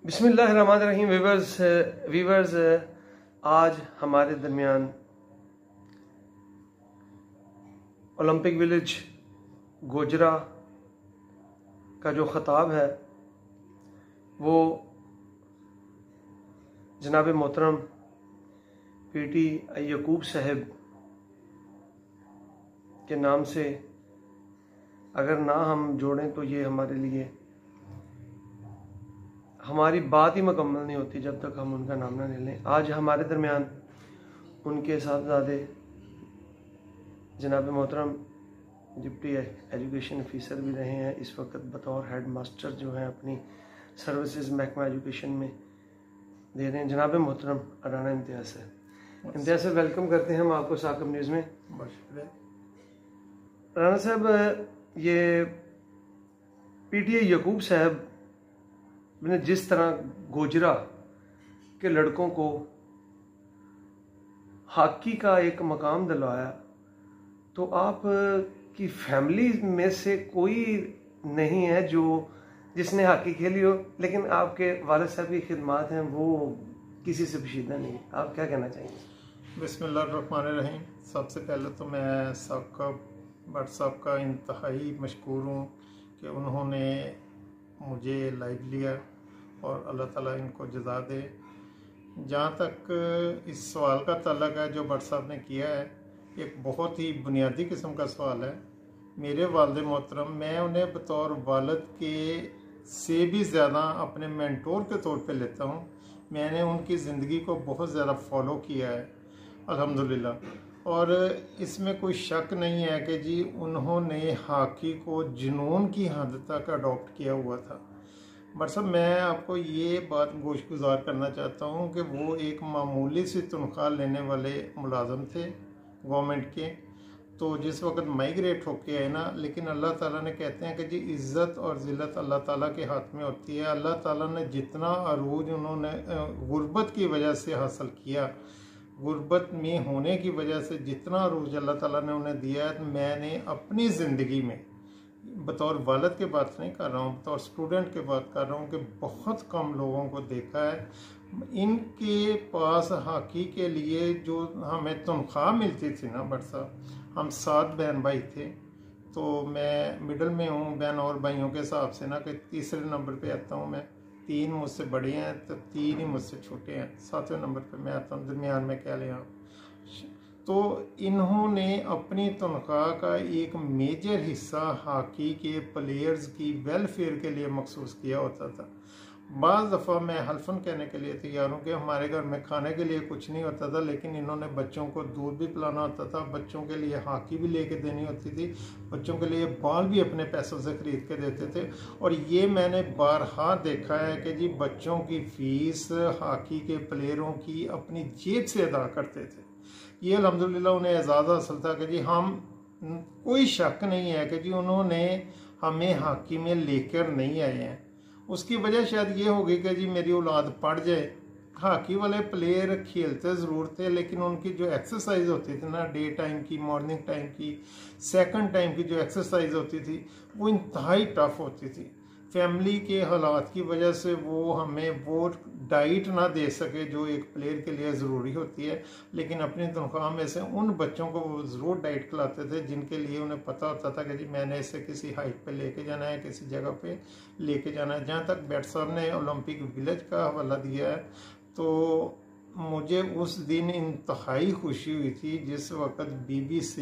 बिस्मिल्लाहिर्रहमानिर्रहीम। वीवर्स आज हमारे दरमियान ओलंपिक विलेज गोजरा का जो ख़ताब है वो जनाब मोहतरम पीटी यकूब साहब के नाम से अगर ना हम जोड़ें तो ये हमारे लिए हमारी बात ही मुकम्मल नहीं होती जब तक हम उनका नाम ना ले लें। आज हमारे दरमियान उनके साहबजादे जनाब मोहतरम डिप्टी एजुकेशन ऑफिसर भी रहे हैं, इस वक्त बतौर हेड मास्टर जो हैं अपनी सर्विसेज महकमा एजुकेशन में दे रहे हैं, जनाब मोहतरम राना इम्तियाज़ साहब। इम्तियाज़ साहब वेलकम करते हैं हम आपको साकिब न्यूज़ में। बहुत शुक्रिया राना साहब। ये पीटी यकूब साहब ने जिस तरह गोजरा के लड़कों को हॉकी का एक मकाम दिलवाया, तो आप की फैमिली में से कोई नहीं है जो जिसने हॉकी खेली हो, लेकिन आपके वालिद साहब की खिदमत हैं वो किसी से पोशीदा नहीं। आप क्या कहना चाहेंगे? बिस्मिल्लाहिर्रहमानिर्रहीम। सबसे पहले तो मैं साकिब भट्ट साहब का इंतहाई मशकूर हूँ कि उन्होंने मुझे लाइव लिया और अल्लाह ताला इनको जज़ा दे। जहाँ तक इस सवाल का तल्लक है जो भट्ट साहब ने किया है, एक बहुत ही बुनियादी किस्म का सवाल है। मेरे वालिद मोहतरम, मैं उन्हें बतौर वालिद के से भी ज़्यादा अपने मेंटोर के तौर पे लेता हूँ। मैंने उनकी ज़िंदगी को बहुत ज़्यादा फॉलो किया है अल्हम्दुलिल्लाह, और इसमें कोई शक नहीं है कि जी उन्होंने हॉकी को जुनून की हद तक अडॉप्ट किया हुआ था। बट साहब, मैं आपको ये बात गोशगुजार करना चाहता हूँ कि वो एक मामूली सी तनख्वाह लेने वाले मुलाजम थे गवर्नमेंट के। तो जिस वक्त माइग्रेट होके आए ना, लेकिन अल्लाह ताला ने कहते हैं कि जी इज़्ज़त और ज़िल्लत अल्लाह ताला के हाथ में होती है। अल्लाह ताला ने जितना अरूज उन्होंने गुर्बत की वजह से हासिल किया, गुर्बत में होने की वजह से जितना अरूज अल्लाह ताला ने उन्हें दिया है, मैंने अपनी ज़िंदगी में बतौर वालिद के बात नहीं कर रहा हूँ, बतौर स्टूडेंट के बात कर रहा हूँ कि बहुत कम लोगों को देखा है। इनके पास हॉकी के लिए जो हमें तनख्वाह मिलती थी ना भट्ट साहब, हम 7 बहन भाई थे, तो मैं मिडल में हूँ बहन और भाइयों के हिसाब से ना, कि तीसरे नंबर पे आता हूँ मैं। 3 मुझसे बड़े हैं तो 3 ही मुझसे छोटे हैं, 7वें नंबर पे मैं आता हूँ, दरमियान में कह लें आप। तो इन्होंने अपनी तनख्वाह का एक मेजर हिस्सा हॉकी के प्लेयर्स की वेलफेयर के लिए मखसूस किया होता था। बाज़ दफ़ा मैं हल्फन कहने के लिए तैयार हूँ कि हमारे घर में खाने के लिए कुछ नहीं होता था, लेकिन इन्होंने बच्चों को दूध भी पिलाना होता था, बच्चों के लिए हॉकी भी लेके देनी होती थी, बच्चों के लिए बॉल भी अपने पैसों से ख़रीद के देते थे। और ये मैंने बारहा देखा है कि जी बच्चों की फ़ीस हॉकी के प्लेयरों की अपनी जेब से अदा करते थे। ये अल्हम्दुलिल्लाह उन्हें एजाज़ हासिल था कि जी हम, कोई शक नहीं है कि जी उन्होंने हमें हॉकी में लेकर नहीं आए हैं। उसकी वजह शायद ये होगी कि जी मेरी औलाद पढ़ जाए। हॉकी वाले प्लेयर खेलते ज़रूर थे, लेकिन उनकी जो एक्सरसाइज होती थी ना, डे टाइम की, मॉर्निंग टाइम की, सेकंड टाइम की जो एक्सरसाइज होती थी वो इंतहाई टफ होती थी। फैमिली के हालात की वजह से वो हमें वो डाइट ना दे सके जो एक प्लेयर के लिए ज़रूरी होती है, लेकिन अपनी तनख्वाह में से उन बच्चों को वो ज़रूर डाइट खिलाते थे जिनके लिए उन्हें पता होता था कि जी मैंने इसे किसी हाइट पे लेके जाना है, किसी जगह पे लेके जाना है। जहाँ तक भट्ट साहब ने ओलंपिक विलेज का हवाला दिया है, तो मुझे उस दिन इंतहाई खुशी हुई थी जिस वक्त BBC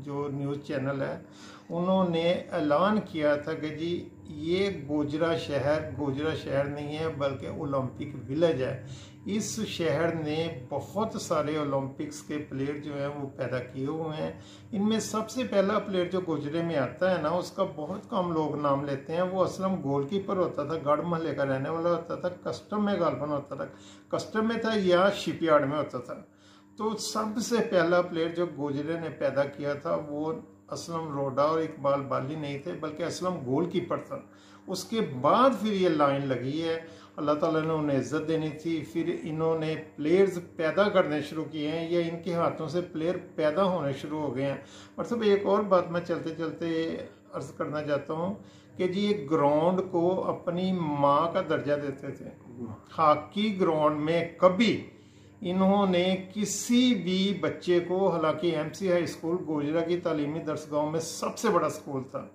जो न्यूज़ चैनल है, उन्होंने ऐलान किया था कि जी ये गोजरा शहर नहीं है बल्कि ओलंपिक विलेज है। इस शहर ने बहुत सारे ओलंपिक्स के प्लेयर जो हैं वो पैदा किए हुए हैं। इनमें सबसे पहला प्लेयर जो गोजरे में आता है ना, उसका बहुत कम लोग नाम लेते हैं। वो असलम गोलकीपर होता था, गढ़ महल का रहने वाला होता था, कस्टम में गालबन होता था, कस्टम में था या शिपयार्ड में होता था। तो सबसे पहला प्लेयर जो गोजरे ने पैदा किया था वो असलम रोडा और इकबाल बाली नहीं थे, बल्कि असलम गोलकीपर था। उसके बाद फिर ये लाइन लगी है, अल्लाह ताला ने उन्हें इज्जत देनी थी, फिर इन्होंने प्लेयर्स पैदा करने शुरू किए हैं, या इनके हाथों से प्लेयर पैदा होने शुरू हो गए हैं। मतलब एक और बात मैं चलते चलते अर्ज करना चाहता हूँ कि जी एक ग्राउंड को अपनी माँ का दर्जा देते थे। हॉकी ग्राउंड में कभी इन्होंने किसी भी बच्चे को, हालांकि एमसी हाई स्कूल गोजरा की तालीमी दरसगाह में सबसे बड़ा स्कूल था,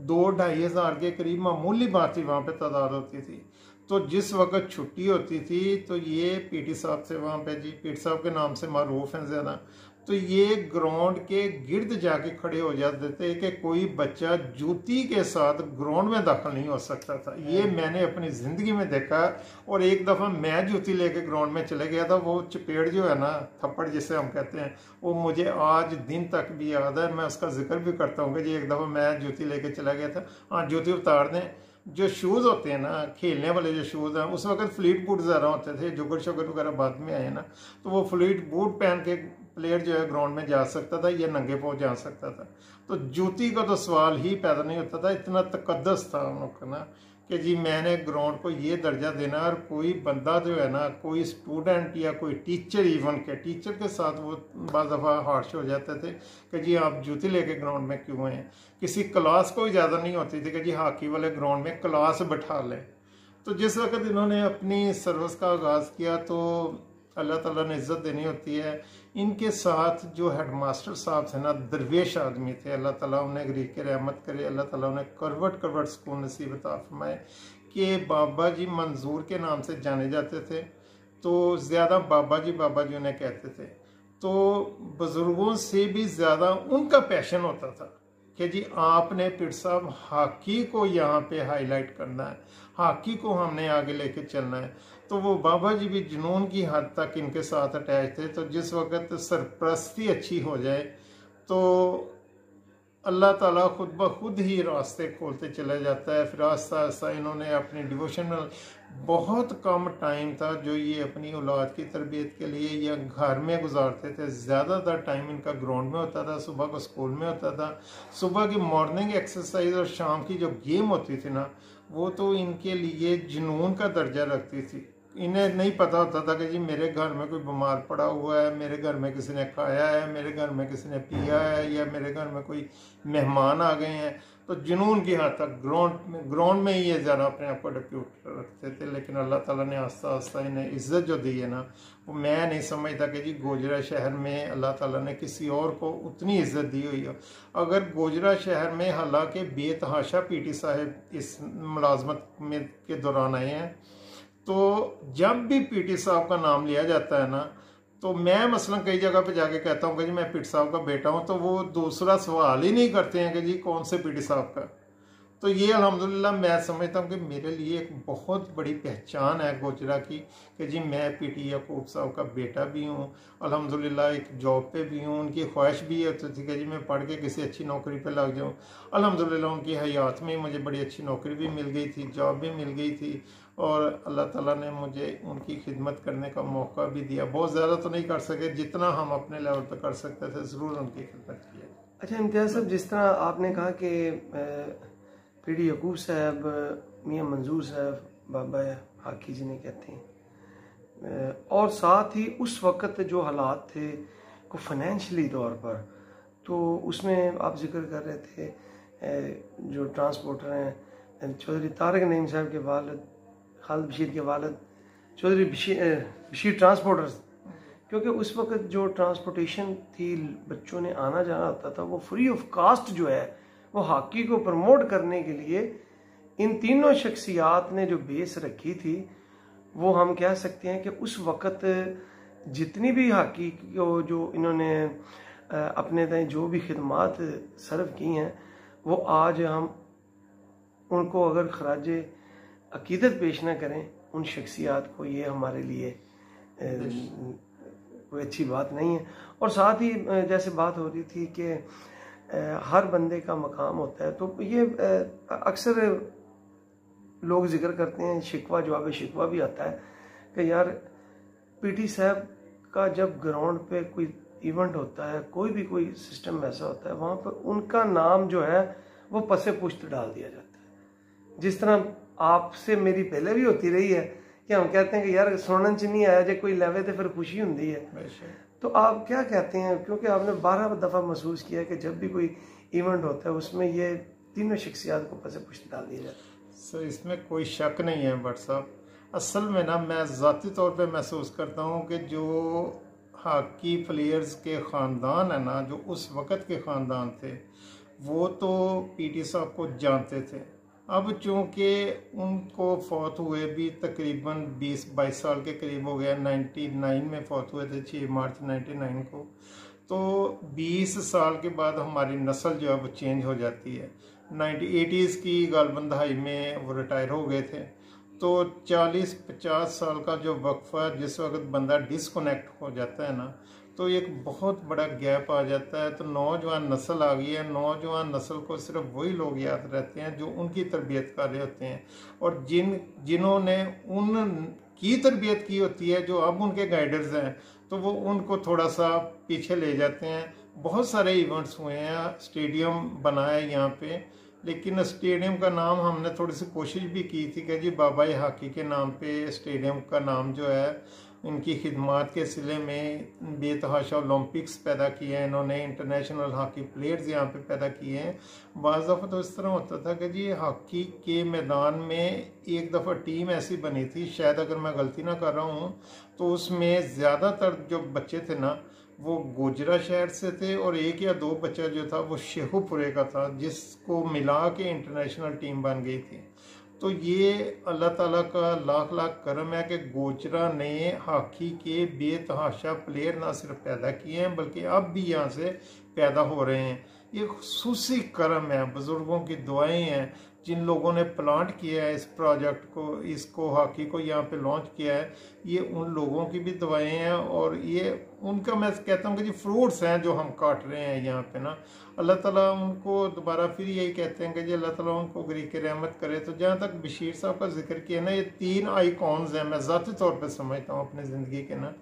2-2.5 हज़ार के करीब मामूली बात थी वहाँ पे तादाद होती थी। तो जिस वक्त छुट्टी होती थी तो ये पीटी साहब से, वहाँ पे जी पीटी साहब के नाम से मारूफ हैं ज़्यादा, तो ये ग्राउंड के गिर्द जाके खड़े हो जाते थे कि कोई बच्चा जूती के साथ ग्राउंड में दाखिल नहीं हो सकता था। ये मैंने अपनी ज़िंदगी में देखा। और एक दफ़ा मैं जूती लेके ग्राउंड में चले गया था, वो चपेड़ जो है ना, थप्पड़ जिसे हम कहते हैं, वो मुझे आज दिन तक भी याद है। मैं उसका जिक्र भी करता हूँ कि जी एक दफ़ा मैं जूती लेके चला गया था। हाँ, जूती उतार दें, जो शूज़ होते हैं ना, खेलने वाले जो शूज़ हैं, उस वक्त फ्लीट बूट ज़्यादा होते थे, जुगर शुगर वगैरह बाद में आए ना, तो वो फ्लीट बूट पहन के प्लेयर जो है ग्राउंड में जा सकता था या नंगे पाँव जा सकता था। तो जूती का तो सवाल ही पैदा नहीं होता था। इतना तकद्दस था उन लोग का ना कि जी मैंने ग्राउंड को ये दर्जा देना। और कोई बंदा जो है ना, कोई स्टूडेंट या कोई टीचर, इवन के टीचर के साथ वो बाज़ दफ़ा हार्श हो जाते थे कि जी आप जूती लेके ग्राउंड में क्यों हैं। किसी क्लास को इजाज़त नहीं होती थी कि जी हॉकी वाले ग्राउंड में क्लास बैठा लें। तो जिस वक्त इन्होंने अपनी सर्विस का आगाज़ किया तो अल्लाह ताला ने इज़्ज़त देनी होती है। इनके साथ जो हेडमास्टर साहब थे ना, दरवेश आदमी थे, अल्लाह ताला उन्हें गरीब के रहमत करे, अल्लाह ताला उन्हें करवट सुकून नसीब अता फरमाए। कि बाबा जी मंजूर के नाम से जाने जाते थे, तो ज़्यादा बाबा जी उन्हें कहते थे। तो बुज़ुर्गों से भी ज़्यादा उनका पैशन होता था कि जी आपने पिट साहब हॉकी को यहाँ पे हाईलाइट करना है, हॉकी को हमने आगे लेके चलना है। तो वो बाबा जी भी जुनून की हद तक इनके साथ अटैच थे। तो जिस वक्त सरपरस्ती अच्छी हो जाए तो अल्लाह ताला खुद ब खुद ही रास्ते खोलते चला जाता है। फिर आस्ता आस्ता इन्होंने अपनी डिवोशनल, बहुत कम टाइम था जो ये अपनी औलाद की तरबियत के लिए या घर में गुजारते थे। ज़्यादातर टाइम इनका ग्राउंड में होता था, सुबह को स्कूल में होता था। सुबह की मॉर्निंग एक्सरसाइज और शाम की जो गेम होती थी ना, वो तो इनके लिए जुनून का दर्जा रखती थी। इन्हें नहीं पता होता था कि जी मेरे घर में कोई बीमार पड़ा हुआ है, मेरे घर में किसी ने खाया है, मेरे घर में किसी ने पिया है, या मेरे घर में कोई मेहमान आ गए हैं। तो जुनून की हद तक ग्राउंड में ही ये ज़्यादा अपने आप को डिप्यूट रखते थे। लेकिन अल्लाह ताला ने आस्ता आस्ता इन्हें इज़्ज़त जो दी है ना, वो मैं नहीं समझता कि जी गोजरा शहर में अल्लाह ताला ने किसी और को उतनी इज़्ज़त दी हुई हो। अगर गोजरा शहर में हालांकि बेतहाशा पीटी साहब इस मुलाजमत में के दौरान आए हैं, तो जब भी पीटी साहब का नाम लिया जाता है ना, तो मैं मसलन कई जगह पे जाके कहता हूँ कि जी मैं पीटी साहब का बेटा हूँ, तो वो दूसरा सवाल ही नहीं करते हैं कि जी कौन से पीटी साहब का। तो ये अल्हम्दुलिल्लाह मैं समझता हूँ कि मेरे लिए एक बहुत बड़ी पहचान है गोजरा की कि जी मैं पीटी याकूब साहब का बेटा भी हूँ। अल्हम्दुलिल्लाह एक जॉब पे भी हूँ। उनकी ख्वाहिश भी होती थी कि जी मैं पढ़ के किसी अच्छी नौकरी पे लग जाऊँ। अल्हम्दुलिल्लाह उनकी हयात में मुझे बड़ी अच्छी नौकरी भी मिल गई थी, जॉब भी मिल गई थी, और अल्लाह ताला ने मुझे उनकी खिदमत करने का मौका भी दिया। बहुत ज़्यादा तो नहीं कर सके, जितना हम अपने लेवल पर कर सकते थे ज़रूर उनकी खिदमत की। अच्छा इम्तियाज़ साहब, जिस तरह आपने कहा कि पीटी याकूब साहब, मियाँ मंजूर साहब, बाबा हाकी जिन्हें कहते हैं, और साथ ही उस वक़्त जो हालात थे को फाइनेंशली तौर पर, तो उसमें आप जिक्र कर रहे थे जो ट्रांसपोर्टर हैं चौधरी तारक नईम साहब के वालिद, खालिद बशीर के वालिद चौधरी बशीर ट्रांसपोर्टर्स, क्योंकि उस वक्त जो ट्रांसपोर्टेशन थी, बच्चों ने आना जाना होता था, वो फ्री ऑफ कास्ट जो है वो हॉकी को प्रमोट करने के लिए इन तीनों शख्सियात ने जो बेस रखी थी, वो हम कह सकते हैं कि उस वक़्त जितनी भी हॉकी को जो इन्होंने अपने तय जो भी खिदमात सर्व की हैं, वो आज हम उनको अगर खराज अकीदत पेश ना करें उन शख्सियात को, ये हमारे लिए कोई अच्छी बात नहीं है। और साथ ही जैसे बात हो रही थी कि हर बंदे का मकाम होता है, तो ये अक्सर लोग जिक्र करते हैं, शिकवा जवाब शिकवा भी आता है कि यार पीटी साहब का जब ग्राउंड पे कोई इवेंट होता है, कोई भी कोई सिस्टम ऐसा होता है, वहाँ पर उनका नाम जो है वो पसे पुश्त डाल दिया जाता है। जिस तरह आपसे मेरी पहले भी होती रही है कि हम कहते हैं कि यार सुनन च नहीं आया, जो कोई लेवे तो फिर खुशी होती है। तो आप क्या कहते हैं, क्योंकि आपने 12 दफ़ा महसूस किया कि जब भी कोई इवेंट होता है उसमें ये तीनों शख्सियात को पसे पुश्त डाल दिया जाता है। सर इसमें कोई शक नहीं है भट्ट साहब। असल में ना मैं ज़ाती तौर पे महसूस करता हूँ कि जो हॉकी प्लेयर्स के ख़ानदान है ना, जो उस वक़्त के ख़ानदान थे, वो तो पीटी साहब को जानते थे। अब चूँकि उनको फौत हुए भी तकरीबन 20-22 साल के करीब हो गया, 99 में फौत हुए थे, 6 मार्च 99 को। तो 20 साल के बाद हमारी नस्ल जो है वो चेंज हो जाती है। 1980s की गालबंदहाई में वो रिटायर हो गए थे। तो 40-50 साल का जो वक्फा, जिस वक्त बंदा डिसकनेक्ट हो जाता है ना, तो एक बहुत बड़ा गैप आ जाता है। तो नौजवान नस्ल आ गई है, नौजवान नस्ल को सिर्फ वही लोग याद रहते हैं जो उनकी तरबियत कर रहे होते हैं, और जिन्होंने उनकी तरबियत की होती है, जो अब उनके गाइडर्स हैं, तो वो उनको थोड़ा सा पीछे ले जाते हैं। बहुत सारे इवेंट्स हुए हैं, स्टेडियम बनाया यहाँ पे, लेकिन स्टेडियम का नाम हमने थोड़ी सी कोशिश भी की थी कि जी बाबाई हॉकी के नाम पे स्टेडियम का नाम जो है, इनकी खिदमात के सिले में बेतहाशा ओलंपिक्स पैदा किए हैं इन्होंने, इंटरनेशनल हॉकी प्लेयर्स यहाँ पे पैदा किए हैं। बाज़ दफ़ा तो इस तरह होता था कि जी हॉकी के मैदान में एक दफ़ा टीम ऐसी बनी थी, शायद अगर मैं गलती ना कर रहा हूँ, तो उसमें ज़्यादातर जो बच्चे थे ना वो गोजरा शहर से थे, और 1 या 2 बच्चा जो था वो शेखुपुरे का था, जिसको मिला के इंटरनेशनल टीम बन गई थी। तो ये अल्लाह ताला का लाख लाख करम है कि गोजरा ने हॉकी के बेतहाशा प्लेयर ना सिर्फ पैदा किए हैं, बल्कि अब भी यहाँ से पैदा हो रहे हैं। ये खुसूसी करम है, बुजुर्गों की दुआएं हैं, जिन लोगों ने प्लांट किया है इस प्रोजेक्ट को, इसको हॉकी को यहाँ पे लॉन्च किया है, ये उन लोगों की भी दुआएं हैं, और ये उनका मैं कहता हूँ कि जी फ्रूट्स हैं जो हम काट रहे हैं यहाँ पे ना। अल्लाह ताला उनको दोबारा फिर यही कहते हैं कि जी अल्लाह ताला उनको गरीक रहमत करे। तो जहाँ तक बशीर साहब का जिक्र किया ना, ये 3 आइकॉन्स हैं, मैं ज़ाती तौर पर समझता हूँ अपनी ज़िंदगी के ना,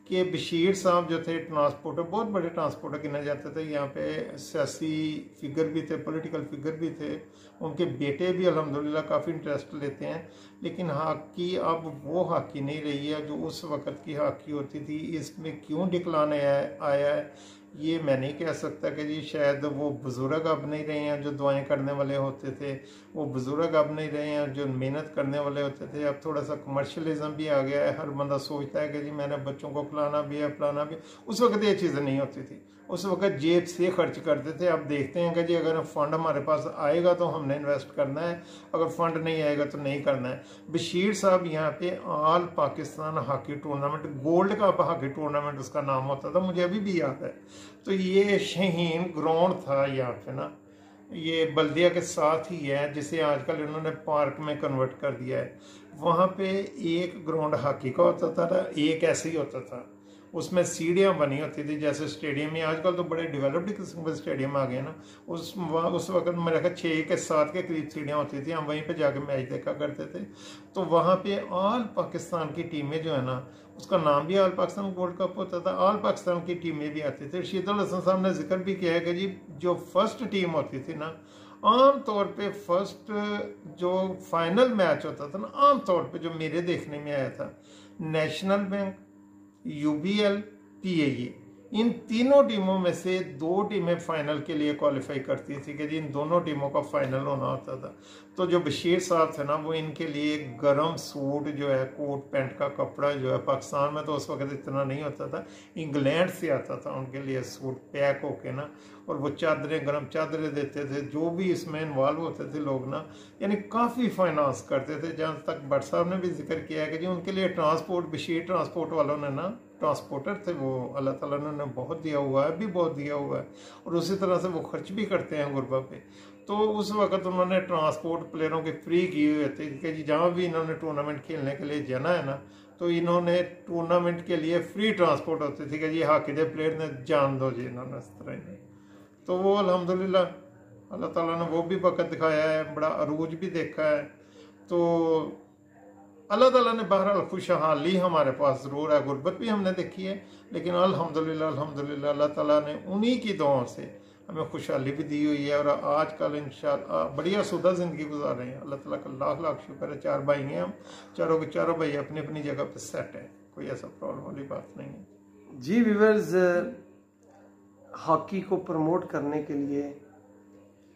कि बशीर साहब जो थे ट्रांसपोर्टर, बहुत बड़े ट्रांसपोर्टर गिने जाते थे यहाँ पे, सियासी फिगर भी थे, पॉलिटिकल फिगर भी थे। उनके बेटे भी अल्हम्दुलिल्लाह काफ़ी इंटरेस्ट लेते हैं, लेकिन हॉकी अब वो हॉकी नहीं रही है जो उस वक़्त की हॉकी होती थी। इसमें क्यों डिक्लाइन आया है ये मैं नहीं कह सकता कि जी शायद वो बुज़ुर्ग अब नहीं रहे हैं जो दुआएं करने वाले होते थे, वो बुज़ुर्ग अब नहीं रहे हैं जो मेहनत करने वाले होते थे। अब थोड़ा सा कमर्शलिज्म भी आ गया है, हर बंदा सोचता है कि जी मैंने बच्चों को खिलाना भी है, पिलाना भी। उस वक्त ये चीज़ें नहीं होती थी, उस वक्त जेब से खर्च करते थे। अब देखते हैं कि जी अगर फंड हमारे पास आएगा तो हमने इन्वेस्ट करना है, अगर फंड नहीं आएगा तो नहीं करना है। बशीर साहब यहाँ पे all Pakistan hockey tournament, gold का हॉकी टूर्नामेंट उसका नाम होता था, मुझे अभी भी याद है। तो ये शहीन ग्राउंड था यहाँ पे ना, ये बल्दिया के साथ ही है, जिसे आजकल इन्होंने पार्क में कन्वर्ट कर दिया है। वहाँ पे एक ग्राउंड हॉकी का होता था, एक ऐसे ही होता था, उसमें सीढ़ियाँ बनी होती थी जैसे स्टेडियम में। आजकल तो बड़े डेवलप्ड किस्म के स्टेडियम आ गए ना, उस वक्त मेरे ख्याल 6 के 7 के करीब सीढ़ियाँ होती थी, हम वहीं पे जाके मैच देखा करते थे। तो वहाँ पे ऑल पाकिस्तान की टीमें जो है ना, उसका नाम भी ऑल पाकिस्तान गोल्ड कप होता था, ऑल पाकिस्तान की टीमें भी आती थी। रशीदुल हसन साहब ने जिक्र भी किया है कि जी जो फर्स्ट टीम होती थी ना, आम तौर पे फर्स्ट जो फाइनल मैच होता था ना, आम तौर पे जो मेरे देखने में आया था, नेशनल बैंक, UBL, PAE, इन तीनों टीमों में से 2 टीमें फाइनल के लिए क्वालिफाई करती थी कि जी इन दोनों टीमों का फाइनल होना होता था। तो जो बशीर साहब थे ना, वो इनके लिए गर्म सूट जो है, कोट पैंट का कपड़ा जो है, पाकिस्तान में तो उस वक्त इतना नहीं होता था, इंग्लैंड से आता था उनके लिए सूट पैक होके ना, और वो चादरें, गर्म चादरें देते थे जो भी इसमें इन्वॉल्व होते थे लोग ना, यानी काफ़ी फाइनेंस करते थे। जहाँ तक भट्ट साहब ने भी जिक्र किया है कि जी उनके लिए ट्रांसपोर्ट, बशीर ट्रांसपोर्ट वालों ने ना, ट्रांसपोर्टर थे वो, अल्लाह ताला ने उन्हें बहुत दिया हुआ है, भी बहुत दिया हुआ है, और उसी तरह से वो खर्च भी करते हैं गुरबा पे। तो उस वक्त उन्होंने ट्रांसपोर्ट प्लेयरों के फ्री किए हुए थे कि जी जहाँ भी इन्होंने टूर्नामेंट खेलने के लिए जाना है ना, तो इन्होंने टूर्नामेंट के लिए फ्री ट्रांसपोर्ट होती थी कि जी हॉकी के प्लेयर ने जान दो जी, इन्होंने इस तरह ही। तो वो अल्हम्दुलिल्लाह अल्लाह ताला ने वो भी वक़्त दिखाया है, बड़ा अरूज भी देखा है। तो अल्लाह ताला ने बहरहाल खुशहाली हमारे पास ज़रूर है, गुर्बत भी हमने देखी है, लेकिन अल्हम्दुलिल्लाह अल्हम्दुलिल्लाह अल्लाह ताला ने उन्हीं की दुआओं से हमें खुशहाली भी दी हुई है, और आजकल इंशाअल्लाह बढ़िया सुधा ज़िंदगी गुजार रहे हैं। अल्लाह ताला का लाख लाख शुक्र है। 4 भाई हैं हम, चारों के चारों भाई अपनी अपनी जगह पर सेट है, कोई ऐसा प्रॉब्लम वाली बात नहीं है। जी व्यूअर्स, हॉकी को प्रमोट करने के लिए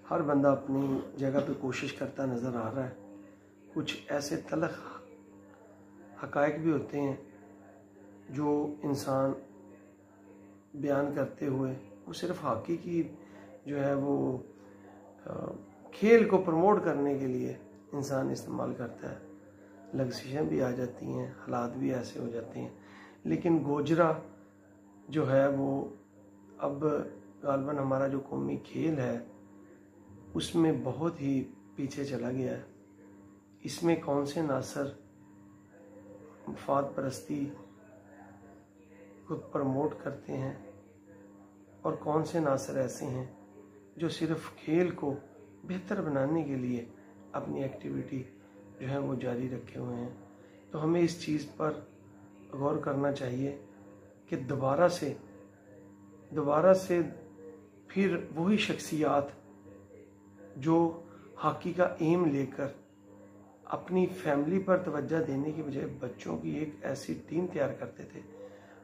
हर बंदा अपनी जगह पे कोशिश करता नज़र आ रहा है। कुछ ऐसे तलख हक़ाइक़ भी होते हैं जो इंसान बयान करते हुए वो सिर्फ हॉकी की जो है वो खेल को प्रमोट करने के लिए इंसान इस्तेमाल करता है। लग्ज़िशें भी आ जाती हैं, हालात भी ऐसे हो जाते हैं, लेकिन गोजरा जो है वो अब गालबन हमारा जो कौमी खेल है उसमें बहुत ही पीछे चला गया है। इसमें कौन से नासर मफाद परस्ती को प्रमोट करते हैं और कौन से नासर ऐसे हैं जो सिर्फ खेल को बेहतर बनाने के लिए अपनी एक्टिविटी जो है वो जारी रखे हुए हैं। तो हमें इस चीज़ पर गौर करना चाहिए कि दोबारा से फिर वही शख्सियात जो हॉकी का एम लेकर अपनी फैमिली पर तवज्जो देने की बजाय बच्चों की एक ऐसी टीम तैयार करते थे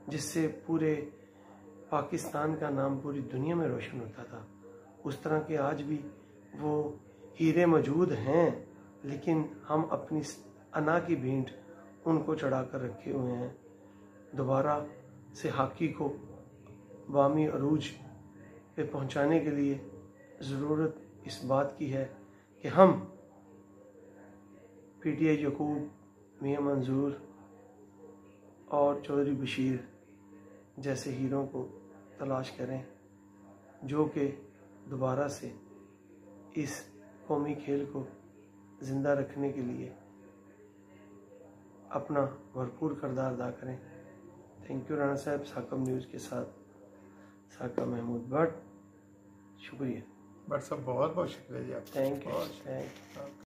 जिससे पूरे पाकिस्तान का नाम पूरी दुनिया में रोशन होता था, उस तरह के आज भी वो हीरे मौजूद हैं, लेकिन हम अपनी अना की भींट उनको चढ़ा कर रखे हुए हैं। दोबारा से हॉकी को वामी अरूज पे पहुंचाने के लिए ज़रूरत इस बात की है कि हम पीटीआई यकूब, मियां मंजूर और चौधरी बशीर जैसे हीरों को तलाश करें जो कि दोबारा से इस कौमी खेल को ज़िंदा रखने के लिए अपना भरपूर किरदार अदा करें। थैंक यू राना साहब। साकब न्यूज़ के साथ साका महमूद भट्ट, शुक्रिया। भट्ट साहब बहुत बहुत शुक्रिया जी आपका। Thank you.